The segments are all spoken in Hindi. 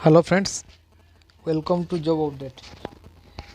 Hello friends, welcome to job update.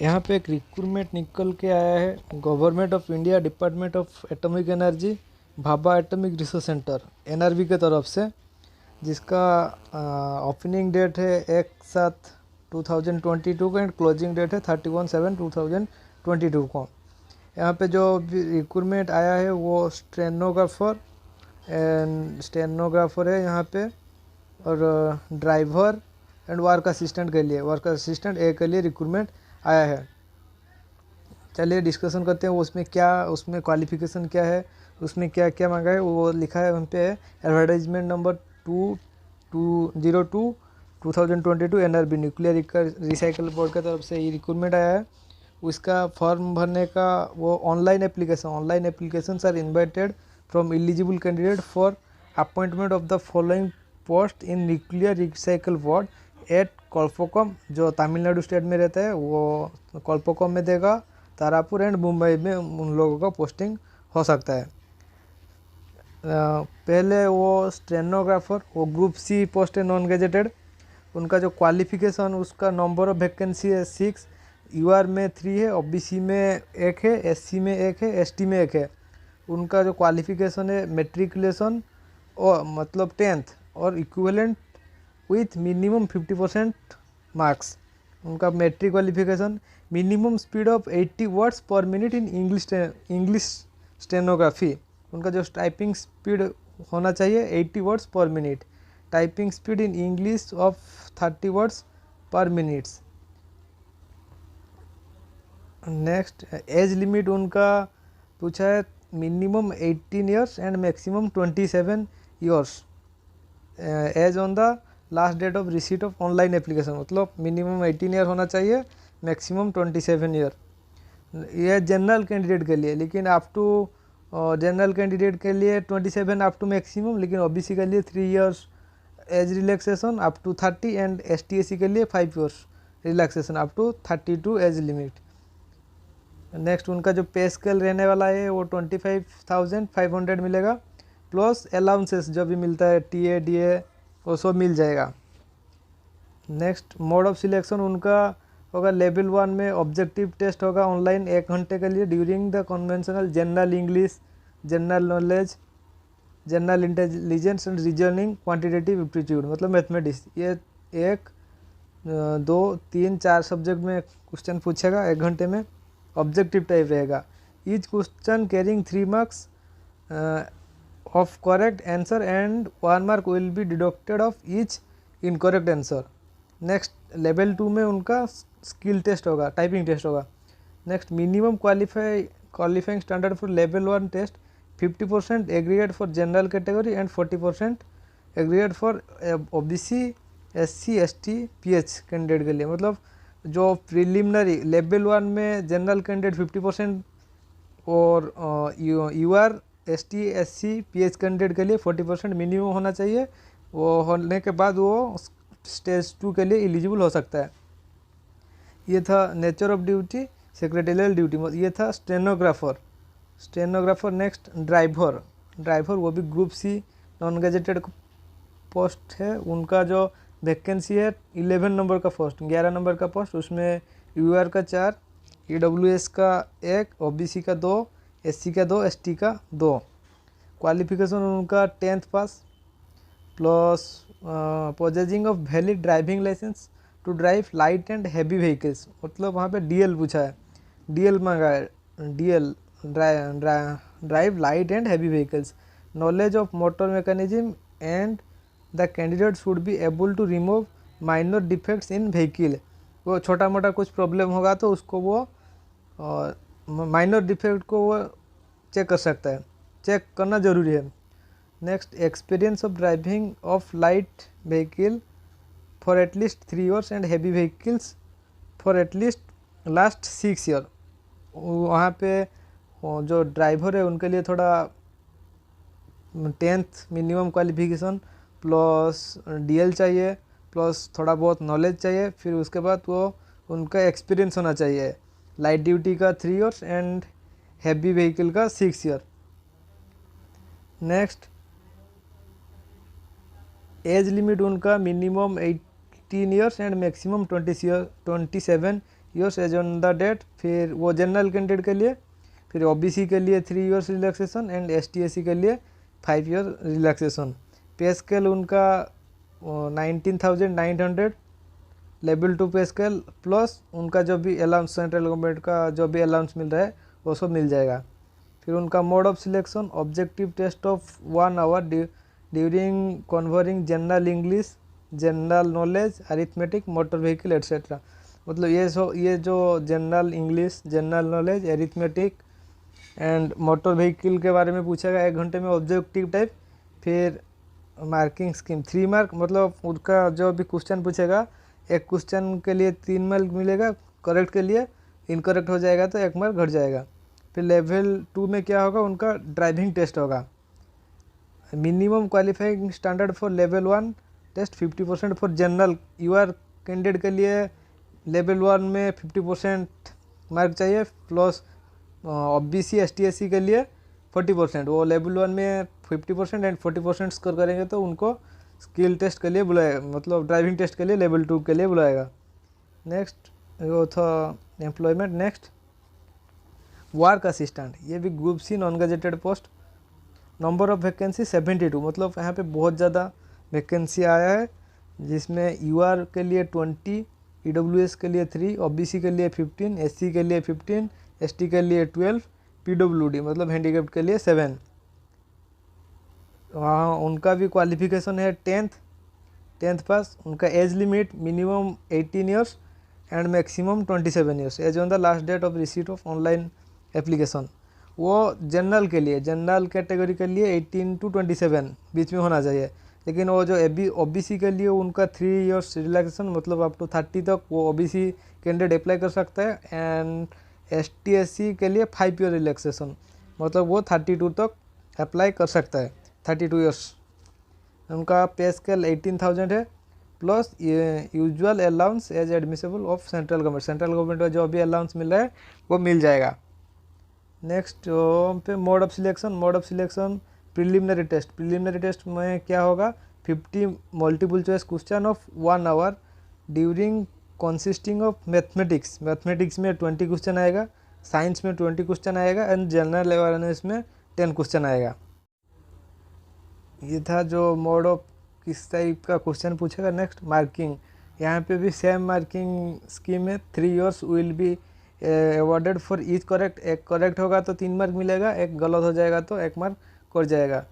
यहाँ पे एक रिक्रूटमेंट निकल के आया है government of India department of atomic energy Bhabha atomic research centre NRB के तरफ से, जिसका ओपनिंग डेट है 1/7/2022 को एंड क्लोजिंग डेट है 31/7/2022 को। यहाँ पे जो रिक्रूटमेंट आया है वो स्टेनोग्राफर है यहाँ पे, और ड्राइवर एंड वर्क असिस्टेंट के लिए, वर्क असिस्टेंट ए के लिए रिक्रूटमेंट आया है। चलिए डिस्कशन करते हैं उसमें क्वालिफिकेशन क्या है, उसमें क्या क्या मांगा है। वो लिखा है वहाँ पे advertisement number 2202/2022 NRB nuclear recycle board की तरफ से ये रिक्रूटमेंट आया है। उसका फॉर्म भरने का वो online application are invited from eligible candidate for appointment of the following post in nuclear recycle board at Kalpakkam, जो तमिलनाडु स्टेट में रहता है, वो कोल्पोकम में देगा। तारापुर एंड मुंबई में उन लोगों का पोस्टिंग हो सकता है। पहले वो स्टेनोग्राफर, वो ग्रुप सी पोस्ट है, नॉन गेजेटेड। उनका जो क्वालिफिकेशन, उसका नंबर ऑफ वैकेंसी है 6, यूआर में 3 है, ओबीसी में 1 है, एससी में 1 है, एसटी में 1 है। उनका जो क्वालिफिकेशन है मेट्रिकुलेशन और मतलब 10th और इक्विवेलेंट विथ मिनिमम 50% मार्क्स। उनका matric qualification, minimum speed of 80 words per minute in English stenography. उनका जो टाइपिंग स्पीड होना चाहिए 80 words per minute, typing speed in English of 30 words per minutes. Next, age limit उनका पूछा है minimum 18 years and maximum 27 years age on the last date of receipt of online application. मतलब मिनिमम 18 ईयर होना चाहिए, मैक्सिमम 27 ईयर। यह जनरल कैंडिडेट के लिए, लेकिन अप टू जनरल कैंडिडेट के लिए 27 अप टू मैक्सिमम, लेकिन ओबीसी के लिए 3 years age relaxation up to 30 and ST SC के लिए 5 years relaxation up to 32 age limit. Next, उनका जो पे स्केल रहने वाला है वो 25,500 मिलेगा, प्लस अलाउंसेस जो भी मिलता है टीए डीए वो सब मिल जाएगा। नेक्स्ट, मोड ऑफ सिलेक्शन उनका होगा लेवल 1 में ऑब्जेक्टिव टेस्ट होगा ऑनलाइन 1 घंटे के लिए during the conventional general English, general knowledge, general intelligence and reasoning, quantitative aptitude मतलब मैथमेटिक्स। ये 1, 2, 3, 4 सब्जेक्ट में क्वेश्चन पूछेगा 1 घंटे में, ऑब्जेक्टिव टाइप रहेगा। Each question carrying 3 marks of correct answer and 1 mark will be deducted of each incorrect answer. Next, level 2 में उनका स्किल टेस्ट होगा, टाइपिंग टेस्ट होगा। Next, minimum qualifying standard for level 1 test 50% aggregate for general category and 40% aggregate for OBC, SC, ST, PH candidate के लिए। मतलब जो प्रिलिमिनरी लेवल 1 में जनरल कैंडिडेट 50% और UR, ST, SC, PH candidate के लिए 40% मिनिमम होना चाहिए। वो होने के बाद वो स्टेज 2 के लिए एलिजिबल हो सकता है। ये था nature of duty, secretarial duty, ये था स्टेनोग्राफर। नेक्स्ट, ड्राइवर वो भी group C non gazetted post है। उनका जो वैकेंसी है 11 नंबर का पोस्ट, 11 नंबर का पोस्ट, उसमें यूआर का 4, ईडब्ल्यूएस का 1, ओबीसी का 2, एससी का 2, एसटी का 2। क्वालिफिकेशन उनका 10th pass plus possessing of valid driving licence to drive light and heavy vehicles. मतलब वहाँ पे डीएल पूछा है, डीएल मांगा है, DL drive light and heavy vehicles. Knowledge of motor mechanism and the candidate should be able to remove minor defects in vehicle. वो छोटा मोटा कुछ प्रॉब्लम होगा तो उसको वो माइनर डिफेक्ट को वो चेक कर सकता है, चेक करना ज़रूरी है। Next, experience of driving of light vehicle for at least 3 years and heavy vehicles for at least last 6 year. वहाँ पे जो ड्राइवर है उनके लिए थोड़ा 10th minimum qualification plus DL चाहिए, प्लस थोड़ा बहुत नॉलेज चाहिए। फिर उसके बाद वो उनका एक्सपीरियंस होना चाहिए, लाइट ड्यूटी का 3 इयर्स एंड हैवी व्हीकल का 6 ईयर। नेक्स्ट, एज लिमिट उनका minimum 18 years and maximum 27 years age on the date. फिर वो जनरल कैंडिडेट के लिए, फिर ओबीसी के लिए 3 years relaxation and ST SC के लिए 5 ईयर रिलैक्सेशन। पे स्केल उनका 19,900 लेवल 2 पे स्केल, प्लस उनका जो भी अलाउंस सेंट्रल गवर्नमेंट का जो भी अलाउंस मिल रहा है वो सब मिल जाएगा। फिर उनका mode of selection objective test of 1 hour during covering general English, general knowledge, arithmetic, motor vehicle etcetera. मतलब ये जो general English, general knowledge, arithmetic and motor vehicle के बारे में पूछेगा 1 घंटे में ऑब्जेक्टिव टाइप। फिर मार्किंग स्कीम 3 मार्क, मतलब उनका जो भी क्वेश्चन पूछेगा एक क्वेश्चन के लिए 3 मार्क मिलेगा, करेक्ट के लिए, इनकरेक्ट हो जाएगा तो 1 मार्क घट जाएगा। फिर लेवल 2 में क्या होगा, उनका ड्राइविंग टेस्ट होगा। Minimum qualifying standard for level 1 test 50% for general UR candidate के लिए लेवल 1 में 50% मार्क चाहिए, प्लस ओबीसी एसटी एससी के लिए 40%। वो लेवल 1 में 50% एंड 40% स्कोर करेंगे तो उनको स्किल टेस्ट के लिए बुलाएगा, मतलब ड्राइविंग टेस्ट के लिए लेवल 2 के लिए बुलाएगा। नेक्स्ट वो था एम्प्लॉयमेंट। नेक्स्ट वर्क असिस्टेंट, ये भी group C non gazetted post. Number of vacancy 72, मतलब यहाँ पे बहुत ज़्यादा वैकेंसी आया है, जिसमें यूआर के लिए 20, ईडब्ल्यूएस के लिए 3, ओबीसी के लिए 15, एससी के लिए 15, एसटी के लिए 12, पीडब्ल्यूडी मतलब हैंडीकैप्ड के लिए 7। वहाँ उनका भी क्वालिफिकेशन है 10th पास। उनका age limit minimum 18 years and maximum 27 years age on the last date of receipt of online application. वो जनरल के लिए, जनरल कैटेगरी के लिए 18 to 27 बीच में होना चाहिए, लेकिन वो जो ओबीसी के लिए उनका 3 ईयर्स रिलैक्सेशन, मतलब अप टू 30 तक वो ओबीसी कैंडिडेट अप्लाई कर सकता है। एंड एसटी एससी के लिए 5 ईयर रिलैक्सेशन, मतलब वो 32 तक अप्लाई कर सकता है, 32 ईयर्स। उनका पे स्केल 18,000 है, plus usual allowance as admissible of central government. Central government का जो भी अलाउंस मिल रहा है वो मिल जाएगा। नेक्स्ट पे mode of selection. Mode of selection preliminary test. Preliminary test में क्या होगा, 50 multiple choice question of 1 hour during consisting of mathematics. Mathematics में 20 क्वेश्चन आएगा, साइंस में 20 क्वेश्चन आएगा एंड जनरल अवेयरनेस में 10 क्वेश्चन आएगा। ये था जो मोड ऑफ किस टाइप का क्वेश्चन पूछेगा। नेक्स्ट मार्किंग, यहाँ पे भी सेम मार्किंग स्कीम है। 3 years will be awarded for each correct. एक करेक्ट होगा तो 3 मार्क मिलेगा, एक गलत हो जाएगा तो 1 मार्क कट जाएगा।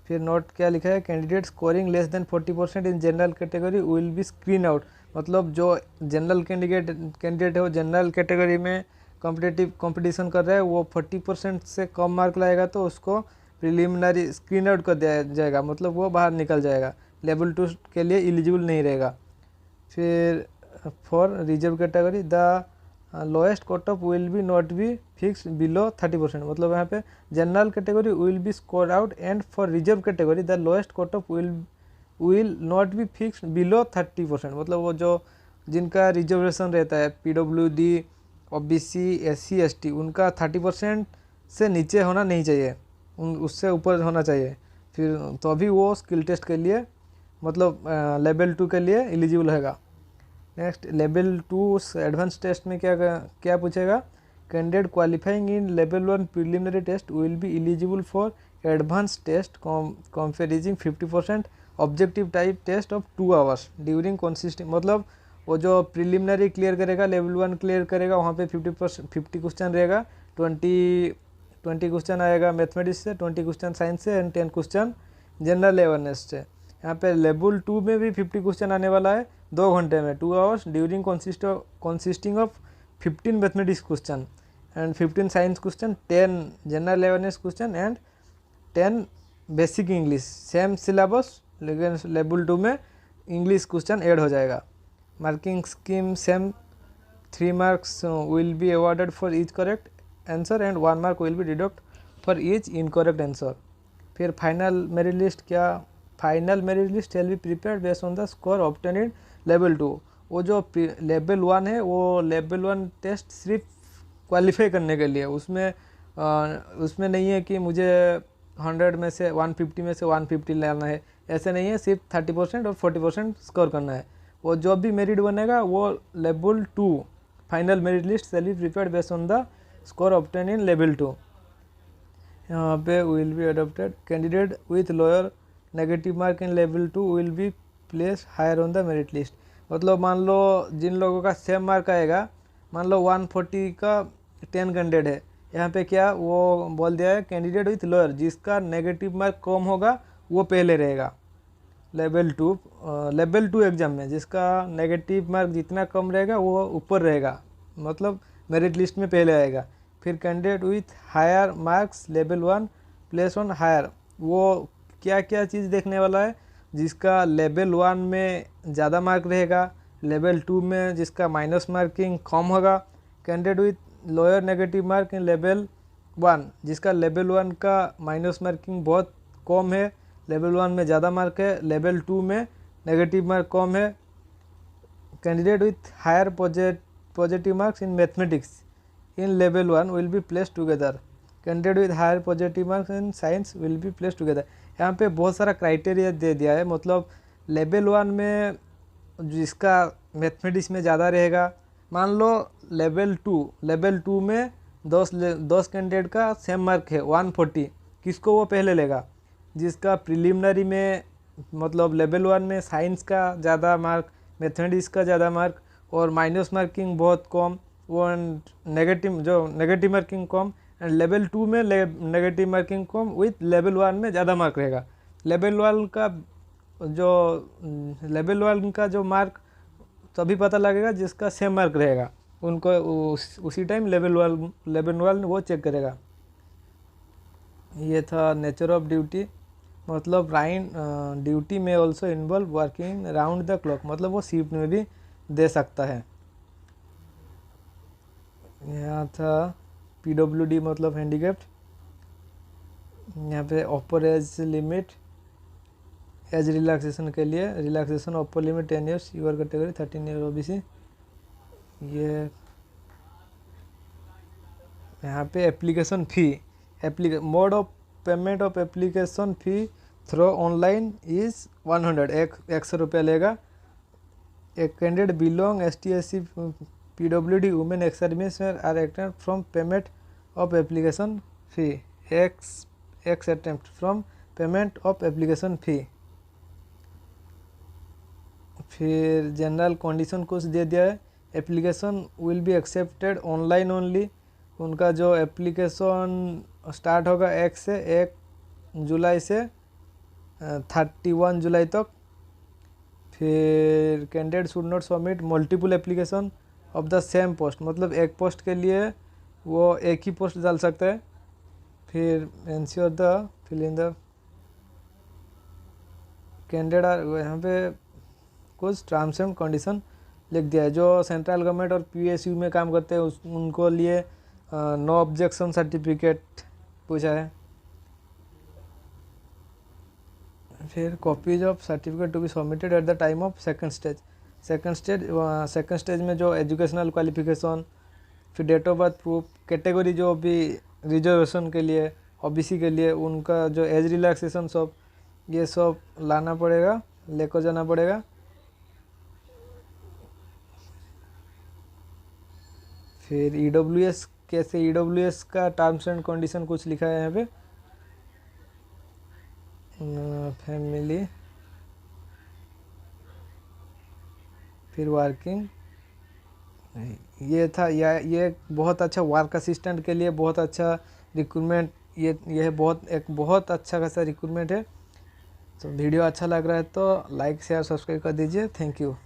फिर नोट क्या लिखा है, candidate scoring less than 40% in general category will be screen out. मतलब जो जनरल कैंडिडेट है वो जनरल कैटेगरी में कंपटीशन कर रहा है, वो 40% से कम मार्क लाएगा तो उसको प्रिलिमिनरी स्क्रीन आउट कर दिया जाएगा, मतलब वो बाहर निकल जाएगा, लेवल 2 के लिए एलिजिबल नहीं रहेगा। फिर for reserve category the lowest cut off will be not be fix below 30%। मतलब यहाँ पे general category will be score out and for reserve category the lowest cut off will not be fix below 30%। मतलब वो जो जिनका रिजर्वेशन रहता है पीडब्ल्यूडी, ओबीसी, एससी, एसटी, उनका 30% से नीचे होना नहीं चाहिए, उससे ऊपर होना चाहिए। फिर तो अभी वो स्किल टेस्ट के लिए, मतलब लेवल 2 के लिए एलिजिबल होगा। नेक्स्ट लेवल 2 एडवांस टेस्ट में क्या पूछेगा, candidate qualifying in level 1 preliminary test will be eligible for advance test comprising 50% objective type test of 2 hours during consisting. मतलब वो जो प्रिलिमिनरी क्लियर करेगा, लेवल 1 क्लियर करेगा, वहाँ पे 50 क्वेश्चन रहेगा, 20 क्वेश्चन आएगा मैथमेटिक्स से, 20 क्वेश्चन साइंस से एंड 10 क्वेश्चन जनरल अवेयरनेस से। यहाँ पे लेवल 2 में भी 50 क्वेश्चन आने वाला है 2 घंटे में, 2 hours during consisting of 15 mathematics question and 15 science question, 10 general awareness question and 10 basic English. Same syllabus, लेकिन लेवल 2 में इंग्लिश क्वेश्चन ऐड हो जाएगा। Marking scheme same, 3 marks will be awarded for each correct answer and 1 mark will be deduct for each incorrect answer. फिर फाइनल मेरिट लिस्ट क्या, final merit list shall be prepared based on the score obtained in level 2। वो जो लेवल 1 है वो लेवल 1 टेस्ट सिर्फ क्वालिफाई करने के लिए, उसमें नहीं है कि मुझे 100 में से 150 में से 150 लाना है, ऐसे नहीं है, सिर्फ 30% और 40% स्कोर करना है। वो जो भी मेरिट बनेगा वो level 2 final merit list shall be prepared based on the score obtain in level 2। यहाँ पे will be adopted candidate with lower negative mark in level 2 will be place higher on the merit list. मतलब मान लो जिन लोगों का सेम मार्क आएगा, मान लो 140 का 10 कैंडिडेट है, यहाँ पे क्या वो बोल दिया है कैंडिडेट विथ लोअर, जिसका नेगेटिव मार्क कम होगा वो पहले रहेगा लेवल 2 एग्ज़ाम में, जिसका नेगेटिव मार्क जितना कम रहेगा वो ऊपर रहेगा, मतलब मेरिट लिस्ट में पहले आएगा। फिर candidate with higher marks level 1 place on higher, वो क्या क्या चीज़ देखने वाला है, जिसका लेवल 1 में ज़्यादा मार्क रहेगा, लेवल 2 में जिसका माइनस मार्किंग कम होगा। Candidate with lower negative mark in level 1, जिसका लेवल 1 का माइनस मार्किंग बहुत कम है, लेवल 1 में ज़्यादा मार्क है, लेवल 2 में नेगेटिव मार्क कम है। Candidate with higher positive marks in mathematics in level 1 will be place together. Candidate with higher positive marks in science will be place together. यहाँ पे बहुत सारा क्राइटेरिया दे दिया है, मतलब लेवल 1 में जिसका मैथमेटिक्स में ज़्यादा रहेगा, मान लो लेवल 2 में 10 कैंडिडेट का सेम मार्क है 140, किसको वो पहले लेगा, जिसका प्रिलिमिनरी में मतलब लेवल 1 में साइंस का ज़्यादा मार्क, मैथमेटिक्स का ज़्यादा मार्क और माइनस मार्किंग बहुत कम, वो negative marking come, and level 2 में negative marking come with level 1 में ज़्यादा मार्क रहेगा। लेवल 1 का जो मार्क तभी पता लगेगा जिसका सेम मार्क रहेगा, उनको उसी टाइम लेवल 1 वो चेक करेगा। ये था नेचर ऑफ ड्यूटी, मतलब ड्यूटी में also involve working round the clock, मतलब वो शिफ्ट में भी दे सकता है। यहाँ था PWD मतलब हैंडीकैप्ड। यहाँ पे upper age limit, age relaxation के लिए relaxation upper limit 10 years, UR category 13 year OBC। ये यहाँ पे application fee, mode of payment of application fee through online is 100, 100 रुपया लेगा। एक candidate belong ST/SC PWD women ex serviceman are एक्टेड from payment of application fee, exempt from payment of application fee. फिर जनरल कंडीशन कुछ दे दिया है, application will be accepted online only, उनका जो एप्लीकेशन स्टार्ट होगा 1 जुलाई से 31 जुलाई तक। फिर candidate should not submit multiple application of the same post, मतलब एक पोस्ट के लिए वो एक ही पोस्ट डाल सकता है। फिर ensure the fill in the candidate are, यहाँ पे कुछ टर्म्स एंड कंडीशन लिख दिया है। जो सेंट्रल गवर्नमेंट और PSU में काम करते हैं उनको लिए नो ऑब्जेक्शन सर्टिफिकेट पूछा है। फिर copies of certificate to be submitted at the time of second stage में जो एजुकेशनल क्वालिफिकेशन, फिर date of birth proof, category जो भी रिजर्वेशन के लिए OBC के लिए उनका जो एज रिलैक्सेशन सब, ये सब लाना पड़ेगा, लेकर जाना पड़ेगा। फिर EWS कैसे, EWS का टर्म्स एंड कंडीशन कुछ लिखा है यहाँ पे, फैमिली, फिर वर्किंग, ये था। ये बहुत अच्छा वर्क असिस्टेंट के लिए बहुत अच्छा रिक्रूटमेंट, ये बहुत अच्छा खासा रिक्रूटमेंट है। तो वीडियो अच्छा लग रहा है तो लाइक शेयर सब्सक्राइब कर दीजिए। Thank you.